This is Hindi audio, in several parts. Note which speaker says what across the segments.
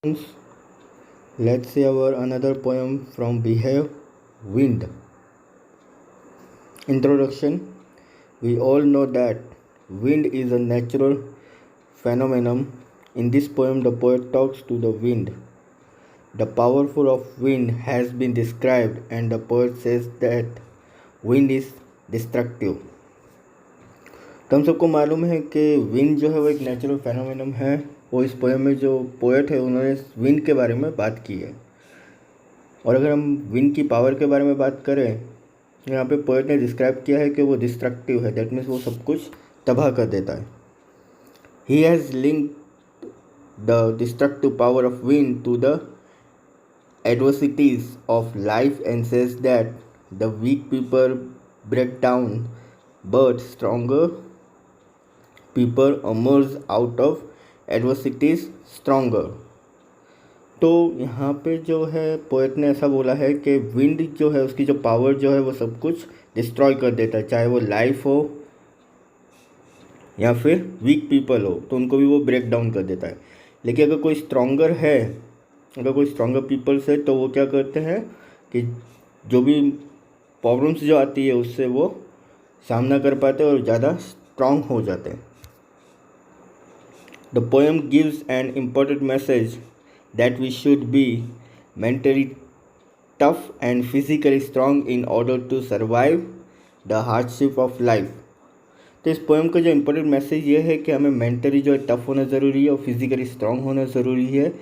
Speaker 1: Let's see our another poem from Behave Wind. Introduction. We all know that wind is a natural phenomenon. In this poem, the poet talks to the wind. The powerful of wind has been described, and the poet says that wind is destructive. तो हम सबको मालूम है कि विंड जो है वो एक नेचुरल फेनोमेनन है। वो इस पोएम में जो पोएट है उन्होंने विंड के बारे में बात की है। और अगर हम विंड की पावर के बारे में बात करें, यहाँ पे पोएट ने डिस्क्राइब किया है कि वो डिस्ट्रक्टिव है। दैट मीन्स वो सब कुछ तबाह कर देता है। He has link the destructive power of wind to the adversities of life and says that the weak people break down but stronger people emerge out of adversities stronger। तो यहाँ पे जो है पोएट ने ऐसा बोला है कि विंड जो है उसकी जो पावर जो है वो सब कुछ डिस्ट्रॉय कर देता है, चाहे वो लाइफ हो या फिर वीक पीपल हो, तो उनको भी वो ब्रेक डाउन कर देता है। लेकिन अगर कोई स्ट्रॉन्गर है, अगर कोई स्ट्रॉन्गर पीपल्स है, तो वो क्या करते हैं कि जो भी प्रॉब्लम्स जो आती है उससे वो सामना कर पाते हैं और ज़्यादा स्ट्रॉन्ग हो जाते हैं। The poem gives an important message that we should be mentally tough and physically strong in order to survive the hardship of life. तो इस पोएम का जो इम्पोर्टेंट मैसेज ये है कि हमें मेंटली जो है टफ होना ज़रूरी है और फिजिकली स्ट्रॉन्ग होना ज़रूरी है,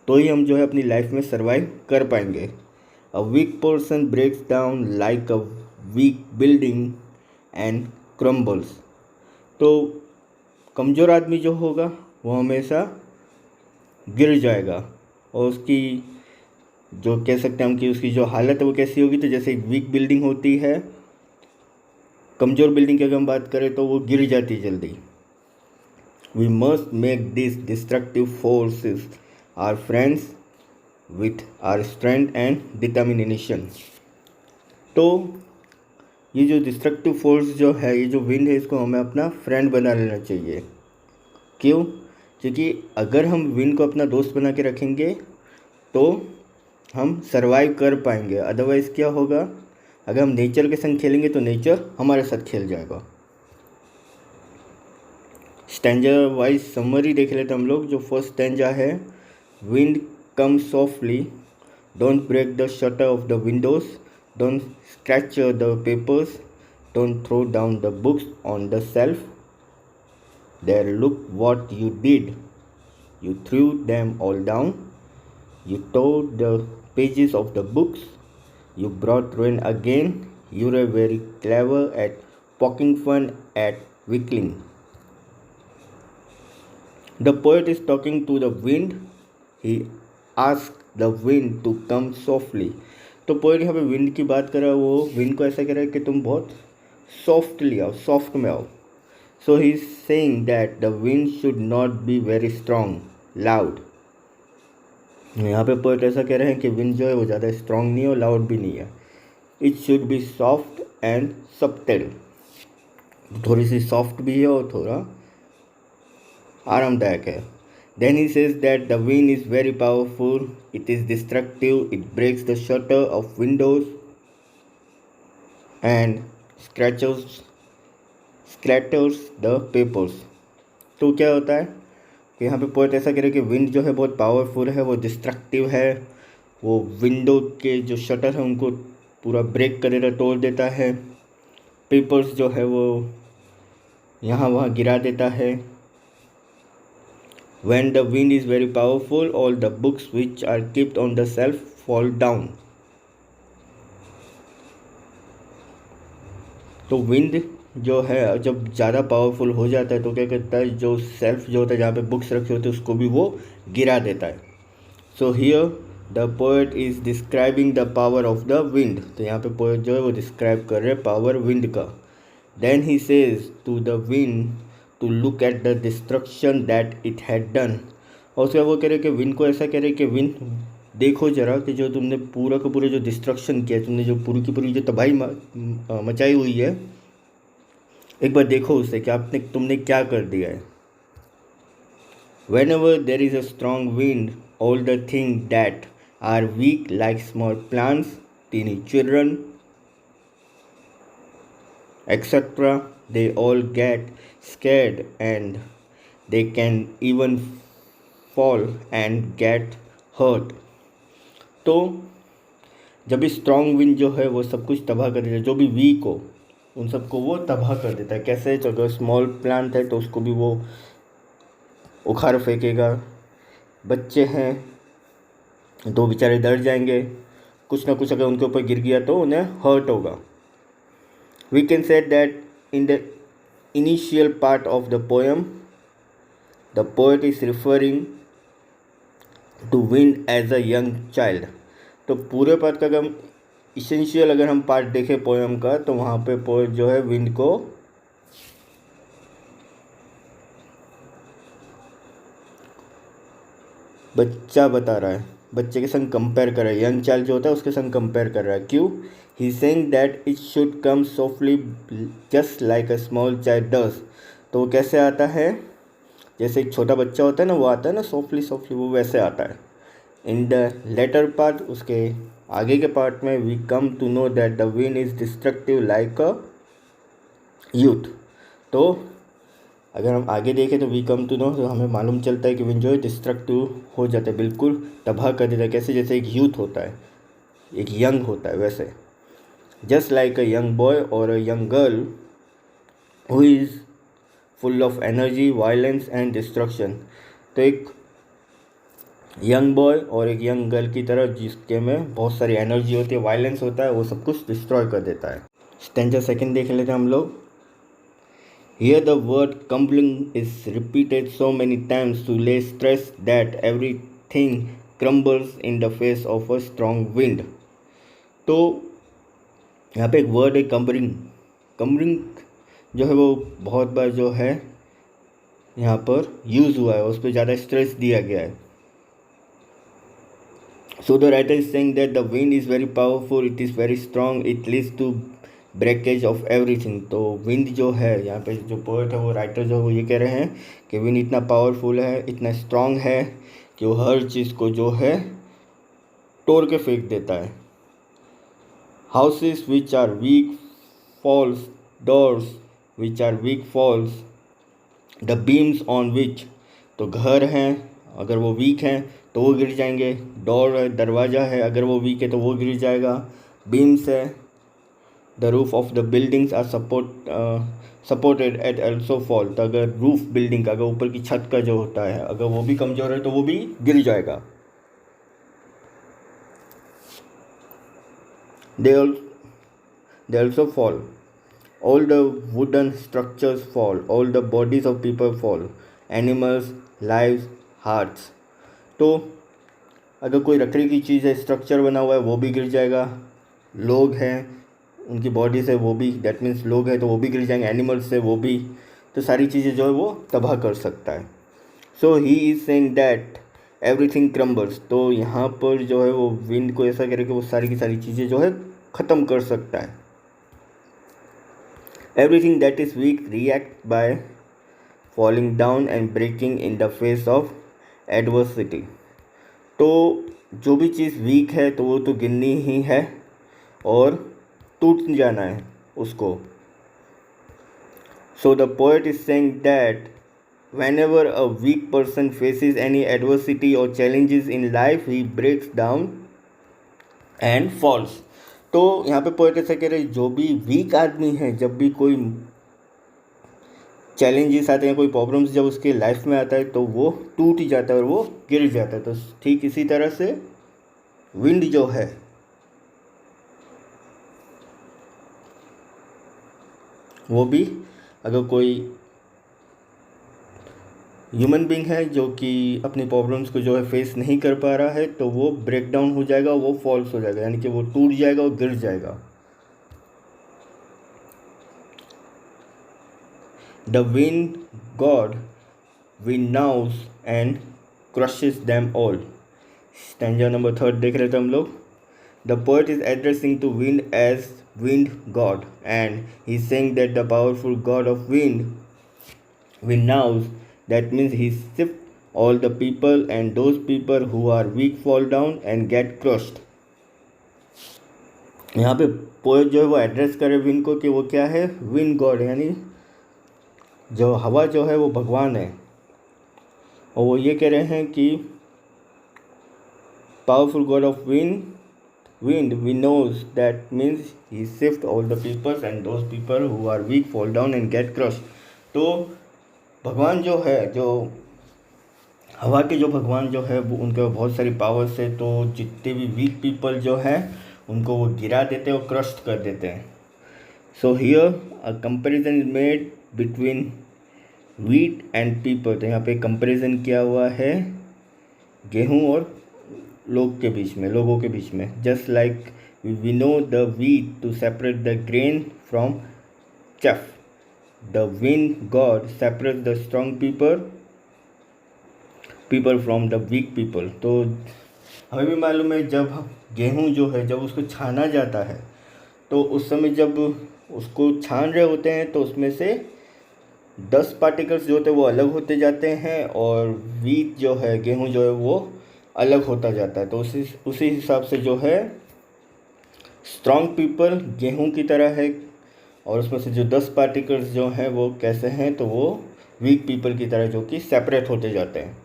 Speaker 1: तो ही हम जो है अपनी लाइफ में सर्वाइव कर पाएंगे। A weak person breaks down like a weak building and crumbles. तो कमज़ोर आदमी जो होगा वो हमेशा गिर जाएगा और उसकी जो कह सकते हैं हम कि उसकी जो हालत है वो कैसी होगी, तो जैसे एक वीक बिल्डिंग होती है, कमज़ोर बिल्डिंग की अगर हम बात करें तो वो गिर जाती है जल्दी। We must make this destructive forces our friends with our strength and determination. तो ये जो डिस्ट्रक्टिव फोर्स जो है, ये जो विंड है, इसको हमें अपना फ्रेंड बना लेना चाहिए। क्यों? क्योंकि अगर हम विंड को अपना दोस्त बना के रखेंगे तो हम सर्वाइव कर पाएंगे। अदरवाइज़ क्या होगा, अगर हम नेचर के संग खेलेंगे तो नेचर हमारे साथ खेल जाएगा। स्टैंजा वाइज समरी देख लेते हम लोग। जो फर्स्ट स्टैंजा है, wind come softly, don't break the shutter of the windows, don't scratch the papers, don't throw down the books on the shelf, there look what you did, you threw them all down, you tore the pages of the books, you brought ruin again, you were very clever at poking fun at weakling। The poet is talking to the wind, he asked the wind to come softly। तो पोएट यहाँ पे विंड की बात कर रहा है, वो विंड को ऐसा कह रहा है कि तुम बहुत सॉफ्टली आओ, सॉफ्ट में आओ। So he is saying that the wind should not be very strong, loud. यहाँ पे पोएट ऐसा कह रहे हैं कि विंड जो है वो ज़्यादा स्ट्रॉन्ग नहीं है और लाउड भी नहीं है। It should be soft and subtle, थोड़ी सी सॉफ्ट भी है और थोड़ा आरामदायक है। Then he says that the wind is very powerful, it is destructive, it breaks the shutter of windows and scatters the papers. तो क्या होता है कि यहाँ पे पोएट ऐसा कह रहे हैं कि विंड जो है बहुत पावरफुल है, वो डिस्ट्रक्टिव है, वो विंडो के जो शटर है उनको पूरा ब्रेक कर देता, तोड़ देता है। पेपर्स जो है वो यहाँ वहाँ गिरा देता है। When the wind is very powerful, all the books which are kept on the shelf fall down। तो विंड जो है जब ज़्यादा पावरफुल हो जाता है तो क्या करता है, जो सेल्फ जो होता है जहाँ पे बुक्स रखे होते हैं उसको भी वो गिरा देता है। So here the poet is describing the power of the wind. तो यहाँ पे पोएट जो है वो डिस्क्राइब कर रहे हैं पावर विंड का। Then he says to the wind to look at the destruction that it had done. और उसके बाद वो कह रहे कि विंड को ऐसा कह रहे कि विंड देखो जरा कि जो तुमने पूरा का पूरा जो डिस्ट्रक्शन किया, तुमने जो पूरी की पूरी जो तबाही मचाई हुई है, एक बार देखो उसे कि तुमने क्या कर दिया है। Whenever there is a strong wind all the things that are weak like small plants, teeny children, etc. They all get scared and they can even fall and get hurt. तो जब भी स्ट्रॉन्ग विंड जो है वो सब कुछ तबाह कर देता है, जो भी वीक हो उन सबको वो तबाह कर देता है। कैसे? तो अगर स्मॉल प्लांट है तो उसको भी वो उखाड़ फेंकेगा। बच्चे हैं तो बेचारे डर जाएंगे, कुछ ना कुछ अगर उनके ऊपर गिर गया तो उन्हें हर्ट होगा। We can say that in the initial part of the poem the poet is referring to wind as a young child. तो पूरे पार्ट का अगर इसेंशियल अगर हम पार्ट देखें पोएम का, तो वहाँ पे पोएट जो है विंड को बच्चा बता रहा है, बच्चे के संग कंपेयर कर रहा है। यंग चाइल्ड जो होता है उसके संग कंपेयर कर रहा है। क्यों? He saying that it should come softly just like a small child does. तो वो कैसे आता है? जैसे एक छोटा बच्चा होता है ना, वो आता है ना सॉफ्टली सॉफ्टली, वो वैसे आता है। इन द लेटर पार्ट, उसके आगे के पार्ट में, we come to know that the wind is destructive like a youth. तो अगर हम आगे देखें तो वी कम टू नो, तो हमें मालूम चलता है कि विंड जो है डिस्ट्रक्टिव हो जाता है, बिल्कुल तबाह कर देता है। कैसे? जैसे एक यूथ होता है, एक यंग होता है, वैसे। Just like a young boy और a young girl who is full of energy, violence and destruction. तो एक यंग बॉय और एक यंग गर्ल की तरह जिसके में बहुत सारी एनर्जी होती है, वायलेंस होता है, वो सब कुछ डिस्ट्रॉय कर देता है। स्टैंजा सेकंड देख लेते हैं हम लोग। Here the word crumbling is repeated so many times to lay stress that everything crumbles in the face of a strong wind. तो यहाँ पे एक वर्ड है कम्बरिंग। कम्बरिंग जो है वो बहुत बार जो है यहाँ पर यूज़ हुआ है, उस पर ज़्यादा स्ट्रेस दिया गया है। So the writer is saying that the wind is very powerful, it is very strong, it leads to breakage of everything। तो विंड जो है, यहाँ पे जो पोएट है वो राइटर जो है वो ये कह रहे हैं कि विंड इतना पावरफुल है, इतना स्ट्रांग है कि वो हर चीज़ को जो है तोड़ के फेंक देता है। Houses which are weak falls, doors which are weak falls, the beams on which. तो घर हैं अगर वो वीक हैं तो वो गिर जाएंगे। डोर है, दरवाज़ा है, अगर वो वीक है तो वो गिर जाएगा। बीम्स है, the roof of the buildings are supported at also fall. तो अगर रूफ बिल्डिंग का, अगर ऊपर की छत का जो होता है, अगर वो भी कमज़ोर है तो वो भी गिर जाएगा। They also fall, all the wooden structures fall, all the bodies of people fall, animals, lives, hearts। तो अगर कोई लकड़ी की चीज़ है, स्ट्रक्चर बना हुआ है, वो भी गिर जाएगा। लोग हैं, उनकी बॉडीज है, वो भी, दैट मीन्स लोग हैं तो वो भी गिर जाएंगे। एनिमल्स है वो भी, तो सारी चीज़ें जो है वो तबाह कर सकता है। So he is saying that everything crumbles. तो यहाँ पर जो है वो विंड को ऐसा करे कि वो सारी की सारी चीज़ें जो है ख़त्म कर सकता है। Everything that is weak reacts by falling down and breaking in the face of adversity। तो जो भी चीज़ वीक है तो वो तो गिरनी ही है और टूट जाना है उसको। So the poet is saying that whenever a weak person faces any adversity or challenges in life, he breaks down and falls। तो यहाँ पे पोएट ऐसा कह रहे हैं, जो भी वीक आदमी है, जब भी कोई चैलेंजेस आते हैं, कोई प्रॉब्लम्स जब उसके लाइफ में आता है तो वो टूट ही जाता है और वो गिर जाता है। तो ठीक इसी तरह से विंड जो है वो भी, अगर कोई ह्यूमन बींग है जो कि अपनी प्रॉब्लम्स को जो है फेस नहीं कर पा रहा है, तो वो ब्रेक डाउन हो जाएगा, वो फॉल्स हो जाएगा, यानी कि वो टूट जाएगा और गिर जाएगा। The wind god winnows and crushes them all. Stanza number 3 देख रहे थे हम लोग। The poet is addressing to wind as wind god and he is saying that the powerful god of wind winnows, that means he shift all the people, and those people who are weak fall down and get crushed. यहाँ पे पोएट जो है वो एड्रेस करे विंड को कि वो क्या है, विंड गॉड, यानी जो हवा जो है वो भगवान है। और वो ये कह रहे हैं कि powerful god of wind we knows that means he shift all the peoples and those people who are weak fall down and get crushed. तो भगवान जो है, जो हवा के जो भगवान जो है वो उनके बहुत सारी पावर्स है, तो जितने भी वीक पीपल जो है उनको वो गिरा देते हैं और क्रस्ट कर देते हैं। So here a comparison is made between wheat and people. तो यहाँ पे कंपैरिजन किया हुआ है गेहूँ और लोगों के बीच में। Just like we know the wheat to separate the grain from chaff, the wind god separate the strong people from the weak people. तो हमें भी मालूम है जब गेहूँ जो है जब उसको छाना जाता है तो उस समय जब उसको छान रहे होते हैं तो उसमें से 10 पार्टिकल्स जो होते हैं वो अलग होते जाते हैं और वीट जो है, गेहूँ जो है वो अलग होता जाता है। तो उसी हिसाब से जो है स्ट्रॉन्ग पीपल गेहूं की तरह है और उसमें से जो 10 पार्टिकल्स जो हैं वो कैसे हैं, तो वो वीक पीपल की तरह जो कि सेपरेट होते जाते हैं।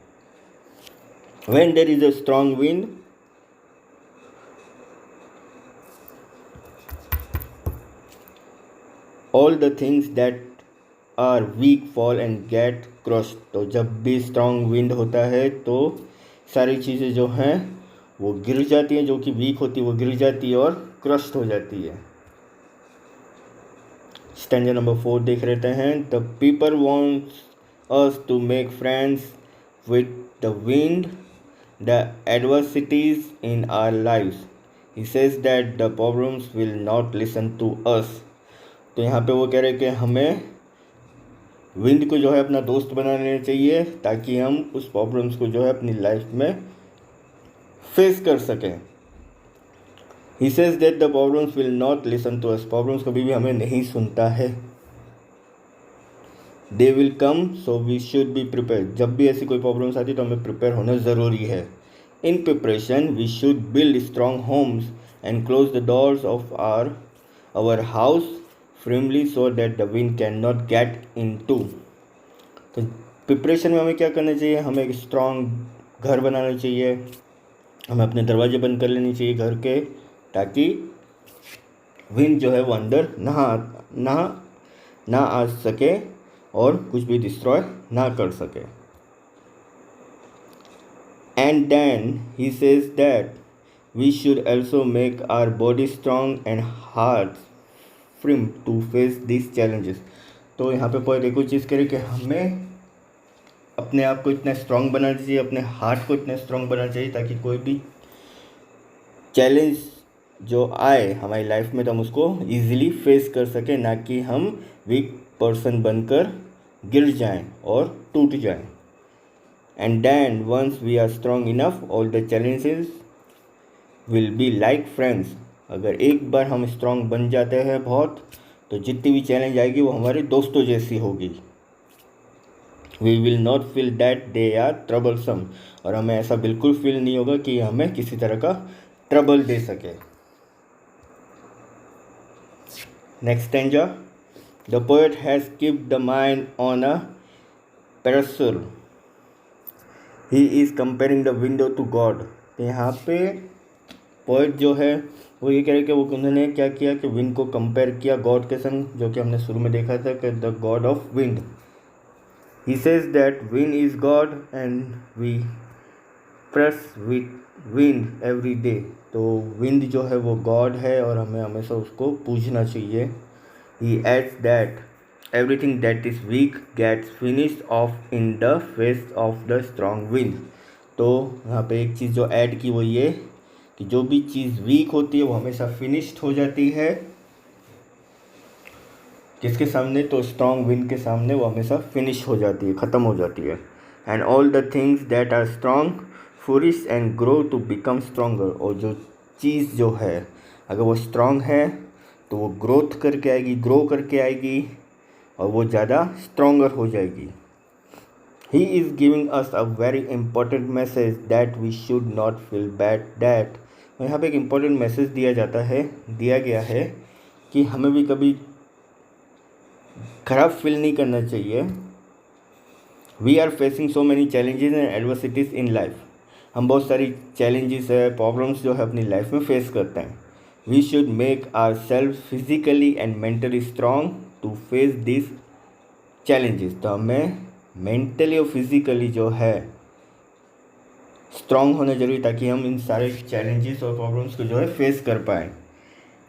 Speaker 1: When there is a strong wind, all the things that are weak fall and get crushed. तो जब भी स्ट्रॉन्ग विंड होता है तो सारी चीज़ें जो हैं वो गिर जाती हैं, जो कि वीक होती है वो गिर जाती है और क्रश्ड हो जाती है। स्टैंजा नंबर 4 देख लेते हैं। The people wants us to make friends with the wind, the adversities in our lives, he says that the problems will not listen to us. तो यहाँ पे वो कह रहे हैं कि हमें विंड को जो है अपना दोस्त बना लेना चाहिए ताकि हम उस प्रॉब्लम्स को जो है अपनी लाइफ में फेस कर सकें। He says that the problems will not listen to us, problems कभी भी हमें नहीं सुनता है। They will come so we should be prepare, जब भी ऐसी कोई प्रॉब्लम्स आती है तो हमें प्रिपेयर होना ज़रूरी है। In preparation we should build strong homes and close the doors of our house firmly so that the wind cannot get into। तो प्रिपरेशन में हमें क्या करना चाहिए, हमें एक स्ट्रॉन्ग घर बनाना चाहिए, हमें अपने दरवाजे बंद कर लेने चाहिए घर के, ताकि विंड जो है वो अंदर ना आ सके और कुछ भी डिस्ट्रॉय ना कर सके। And then he says that we should also make our body strong and heart firm to face this challenges. तो यहाँ पे पोएट एक और चीज़ करे कि हमें अपने आप को इतना स्ट्रॉन्ग बनाना चाहिए, अपने हार्ट को इतना स्ट्रॉन्ग बनाना चाहिए ताकि कोई भी चैलेंज जो आए हमारी लाइफ में तो हम उसको ईजिली फेस कर सकें, ना कि हम वीक पर्सन बनकर गिर जाएं और टूट जाएं। And then once we are strong enough all the challenges will be like friends. अगर एक बार हम स्ट्रॉन्ग बन जाते हैं बहुत, तो जितनी भी चैलेंज आएगी वो हमारे दोस्तों जैसी होगी। We will not feel that they are troublesome, और हमें ऐसा बिल्कुल फील नहीं होगा कि हमें किसी तरह का ट्रबल दे सके। Next stanza. The poet has keeped the mind on a parasol, he is comparing the window to god. यहाँ पे पोएट जो है वो ये कह रहे कि वो उन्होंने क्या किया कि विंड को कंपेयर किया गॉड के संग, जो कि हमने शुरू में देखा था कि the god of wind. He says that wind is god and we press with wind every day. तो विंड जो है वो गॉड है और हमें हमेशा उसको पूजना चाहिए। He adds that everything that is weak gets finished off in the face of the strong wind. तो यहाँ पे एक चीज़ जो ऐड की वो ये कि जो भी चीज़ वीक होती है वो हमेशा फिनिश्ड हो जाती है किसके सामने, तो स्ट्रॉन्ग विंड के सामने वो हमेशा फिनिश हो जाती है, ख़त्म हो जाती है। And all the things that are strong flourish and grow to become stronger. और जो चीज़ जो है अगर वो स्ट्रॉन्ग है तो वो ग्रोथ करके आएगी, ग्रो करके आएगी और वो ज़्यादा स्ट्रॉन्गर हो जाएगी। He is giving us a very important message that we should not feel bad that. यहाँ पे एक इम्पॉर्टेंट मैसेज दिया गया है कि हमें भी कभी खराब फील नहीं करना चाहिए। We are facing so many challenges and adversities in life. हम बहुत सारी चैलेंजेस है, प्रॉब्लम्स जो है अपनी लाइफ में फेस करते हैं। We should make our self physically and mentally strong to face this challenges. तो हमें मेंटली और फिजिकली जो है स्ट्रांग होना जरूरी, ताकि हम इन सारे चैलेंजेस और प्रॉब्लम्स को जो है फेस कर पाएँ।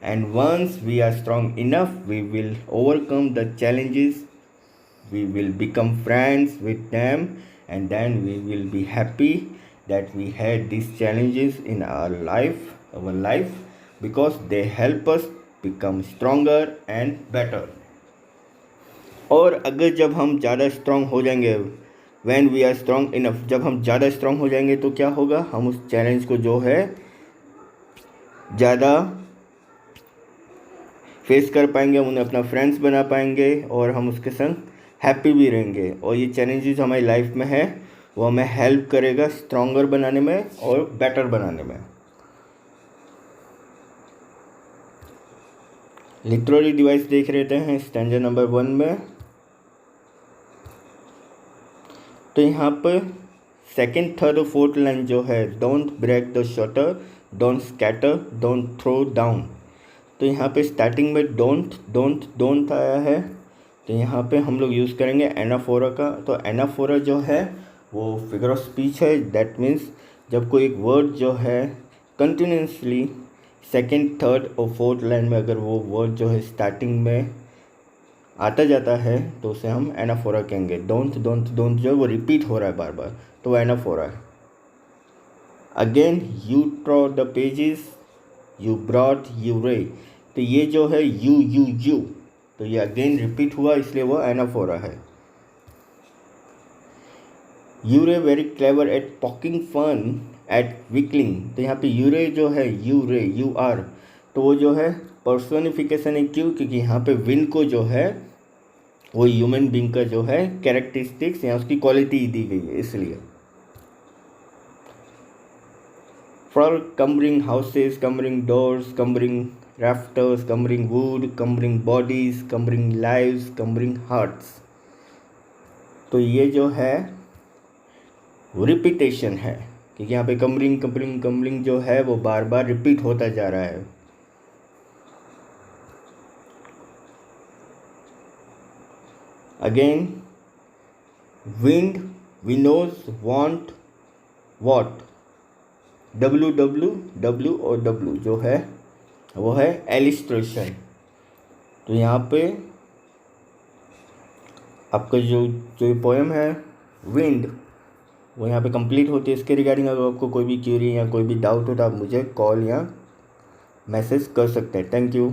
Speaker 1: And once we are strong enough we will overcome the challenges, we will become friends with them, and then we will be happy that we had these challenges in our life because they help us become stronger and better. और अगर जब हम ज़्यादा स्ट्रांग हो जाएंगे, when we are strong enough, जब हम ज़्यादा स्ट्रांग हो जाएंगे तो क्या होगा, हम उस चैलेंज को जो है ज़्यादा फेस कर पाएंगे, हम उन्हें अपना फ्रेंड्स बना पाएंगे और हम उसके संग हैप्पी भी रहेंगे। और ये चैलेंजेस हमारी लाइफ में है वो हमें हेल्प करेगा स्ट्रॉन्गर बनाने में और बेटर बनाने में। लिटरेरी डिवाइस देख लेते हैं स्टैंडर्ड नंबर 1 में। तो यहाँ पर सेकंड, थर्ड और फोर्थ लाइन जो है, don't break the shutter, don't scatter, don't throw down. तो यहाँ पे स्टार्टिंग में डोंट आया है, तो यहाँ पे हम लोग यूज़ करेंगे एनाफोरा का। तो एनाफोरा जो है वो फिगर ऑफ स्पीच है। दैट मीन्स जब कोई एक वर्ड जो है कंटिन्यूसली सेकंड, थर्ड और फोर्थ लाइन में अगर वो वर्ड जो है स्टार्टिंग में आता जाता है तो उसे हम एनाफोरा कहेंगे। डोंट जो है वो रिपीट हो रहा है बार बार, तो वो एनाफोरा है। Again you ट्रॉ the pages, you brought, you रे। तो ये जो है यू, तो ये अगेन रिपीट हुआ, इसलिए वो एनाफोरा है। You're very clever at poking fun at weakling. तो यहाँ पे यूरे जो है यू आर, तो वो जो है पर्सोनिफिकेशन है। क्यों? क्योंकि यहाँ पे विन को जो है वो ह्यूमन बींग का जो है कैरेक्टरिस्टिक्स या उसकी क्वालिटी दी गई है, इसलिए। For cumbering houses, cumbering doors, cumbering rafters, cumbering wood, cumbering bodies, cumbering lives, cumbering hearts। तो ये जो है रिपीटेशन है, क्योंकि यहाँ पे कम्बरिंग जो है वो बार बार रिपीट होता जा रहा है। Again wind, winnows, want, what. W और W जो है वो है एलिस्ट्रेशन। तो यहाँ पे आपका जो पोएम है विंड, वो यहाँ पे कंप्लीट होती है। इसके रिगार्डिंग अगर आपको कोई भी क्वेरी या कोई भी डाउट हो तो आप मुझे कॉल या मैसेज कर सकते हैं। Thank you.